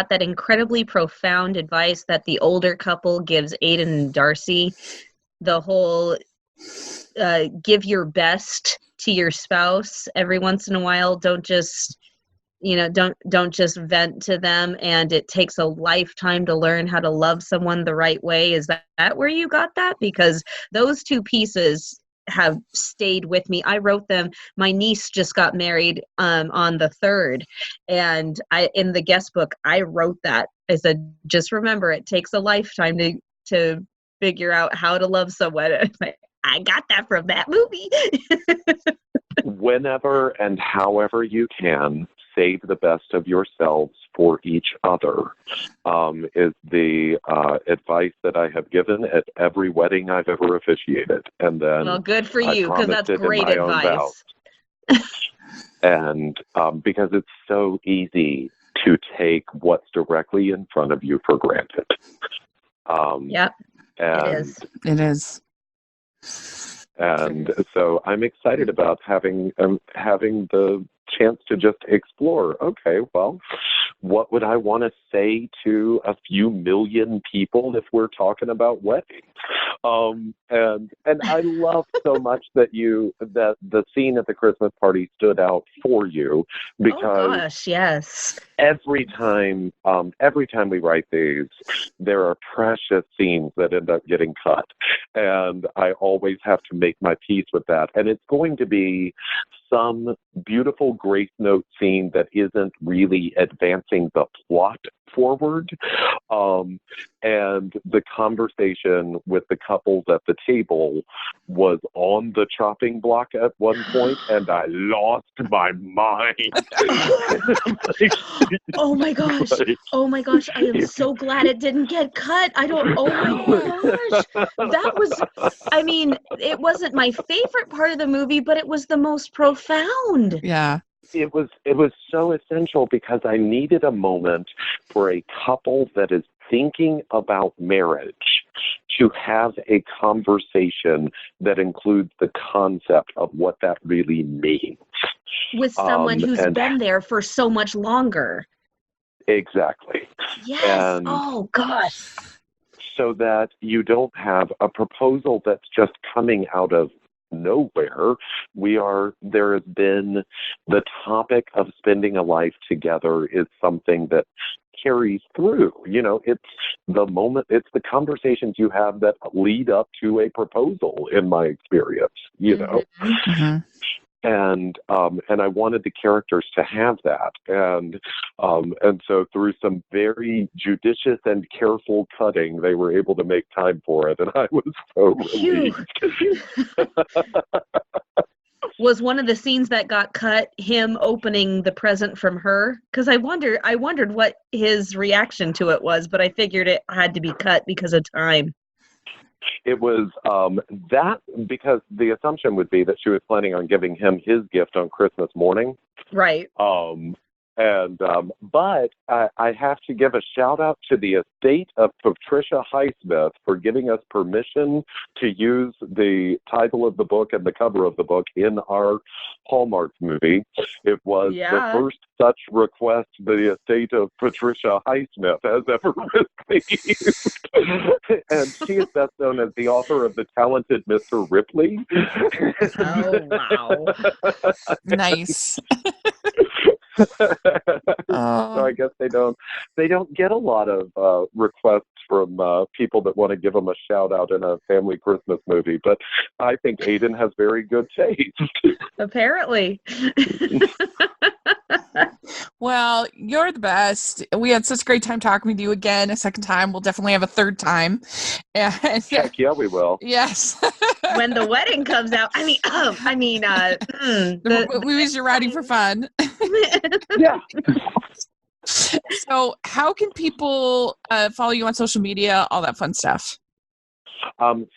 that incredibly profound advice that the older couple gives Aiden and Darcy? The whole give your best to your spouse every once in a while. Don't just don't just vent to them, and it takes a lifetime to learn how to love someone the right way. Is that where you got that? Because those 2 pieces have stayed with me. I wrote them. My niece just got married on the 3rd, and in the guest book I wrote that. I said, just remember, it takes a lifetime to figure out how to love someone. I got that from that movie. Whenever and however you can, save the best of yourselves for each other, is the advice that I have given at every wedding I've ever officiated. And then, well, good for you, because that's great advice. And because it's so easy to take what's directly in front of you for granted. Yep, it is. And so I'm excited about having the chance to just explore, okay, well, what would I want to say to a few million people if we're talking about weddings? And I love so much that the scene at the Christmas party stood out for you, because oh gosh, yes. Every time we write these, there are precious scenes that end up getting cut, and I always have to make my peace with that. And it's going to be some beautiful grace note scene that isn't really advancing the plot forward. And the conversation with the couples at the table was on the chopping block at one point, and I lost my mind. Oh my gosh, I am so glad it didn't get cut. Oh my gosh. That was, it wasn't my favorite part of the movie, but it was the most profound. Yeah. It was so essential, because I needed a moment for a couple that is thinking about marriage to have a conversation that includes the concept of what that really means. With someone who's been there for so much longer. Exactly. Yes. Oh, gosh. So that you don't have a proposal that's just coming out of nowhere. There has been the topic of spending a life together is something that carries through. It's the conversations you have that lead up to a proposal, in my experience, Mm-hmm. And I wanted the characters to have that, and so through some very judicious and careful cutting, they were able to make time for it, and I was so relieved. Was one of the scenes that got cut him opening the present from her? Because I wondered what his reaction to it was, but I figured it had to be cut because of time. It was that, because the assumption would be that she was planning on giving him his gift on Christmas morning. Right. But I have to give a shout out to the estate of Patricia Highsmith for giving us permission to use the title of the book and the cover of the book in our Hallmarkies movie. It was the first such request the estate of Patricia Highsmith has ever received. And she is best known as the author of The Talented Mr. Ripley. Oh, wow. Nice. So I guess they don't get a lot of requests from people that want to give them a shout out in a family Christmas movie. But I think Aiden has very good taste. Apparently. Well, you're the best. We had such a great time talking with you again. A second time. We'll definitely have a third time. And, Heck yeah, we will. Yes. When the wedding comes out, the movies you're writing for fun. Yeah. So how can people follow you on social media, all that fun stuff?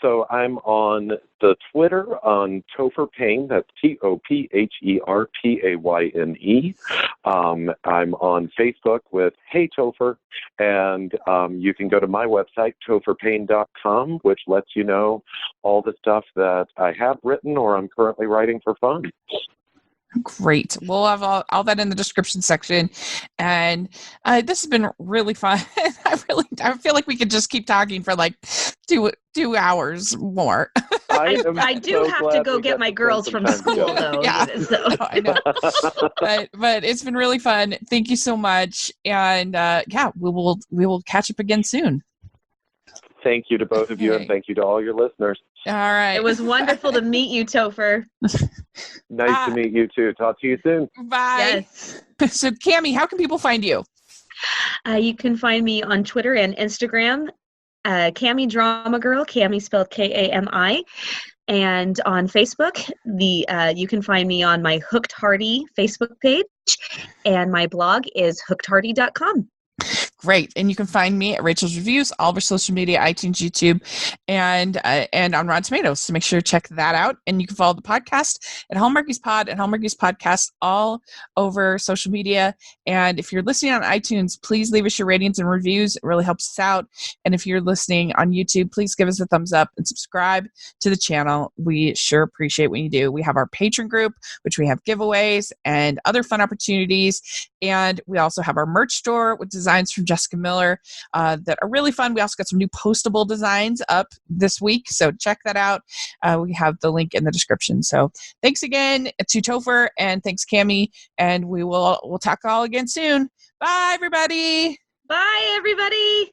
So I'm on the Twitter on Topher Payne. That's TOPHERPAYNE. I'm on Facebook with Hey Topher, and you can go to my website, topherpayne.com, which lets you know all the stuff that I have written or I'm currently writing for fun. Great. We'll have all that in the description section. And this has been really fun. I feel like we could just keep talking for like two hours more. I do have to go get my girls from school, though. Yeah, So. I know. But it's been really fun. Thank you so much. And we will catch up again soon. Thank you to both of you, and thank you to all your listeners. All right. It was wonderful to meet you, Topher. Nice to meet you, too. Talk to you soon. Bye. Yes. So, Cammie, how can people find you? You can find me on Twitter and Instagram, Cammie Drama Girl, Cammie spelled Kami. And on Facebook, you can find me on my Hooked Hardy Facebook page, and my blog is hookedhardy.com. Great. And you can find me at Rachel's Reviews, all of our social media, iTunes, YouTube, and on Rotten Tomatoes. So make sure to check that out. And you can follow the podcast at Hallmarkies Pod and Hallmarkies Podcast all over social media. And if you're listening on iTunes, please leave us your ratings and reviews. It really helps us out. And if you're listening on YouTube, please give us a thumbs up and subscribe to the channel. We sure appreciate what you do. We have our patron group, which we have giveaways and other fun opportunities. And we also have our merch store with designs from Jessica Miller that are really fun. We also got some new postable designs up this week, so check that out. We have the link in the description. So thanks again to Topher, and thanks Cammie, and we'll talk all again soon. Bye everybody. Bye everybody.